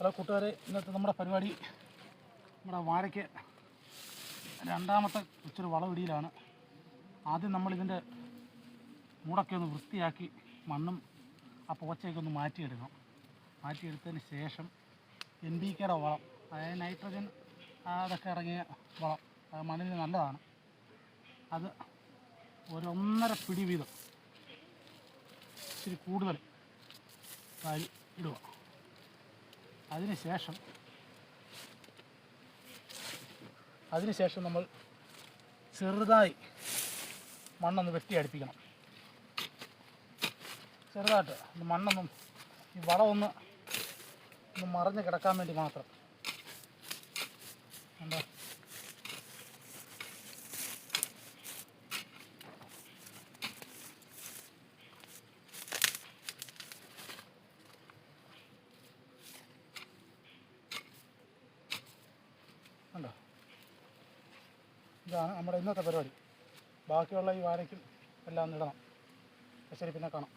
Hello കൂട്ടുകാരെ, ഇന്നത്തെ നമ്മുടെ പരിപാടി നമ്മുടെ വാഴയ്ക്ക് രണ്ടാമത്തെ ഇച്ചിരി വളവിടിയിലാണ്. ആദ്യം നമ്മളിതിൻ്റെ മൂടൊക്കെ ഒന്ന് വൃത്തിയാക്കി മണ്ണും ആ പോച്ചയൊക്കെ ഒന്ന് മാറ്റിയെടുക്കണം. മാറ്റിയെടുത്തതിന് ശേഷം NPK വളം, അതായത് നൈട്രജൻ അതൊക്കെ ഇറങ്ങിയ വളം, മണ്ണിന് നല്ലതാണ്. അത് ഒരു 1.5 പിടി വീതം ഇച്ചിരി കൂടുതൽ വാരി ഇടുക. അതിനുശേഷം നമ്മൾ ചെറുതായി മണ്ണൊന്ന് വെട്ടി അടുപ്പിക്കണം. ചെറുതായിട്ട് മണ്ണൊന്നും ഈ വളമൊന്ന് മറഞ്ഞ് കിടക്കാൻ വേണ്ടി മാത്രം. എന്താ ഉണ്ടോ? ഇതാണ് നമ്മുടെ ഇന്നത്തെ പരിപാടി. ബാക്കിയുള്ള ഈ വാഴയ്ക്കും എല്ലാം ഇടണം. ശരി, പിന്നെ കാണാം.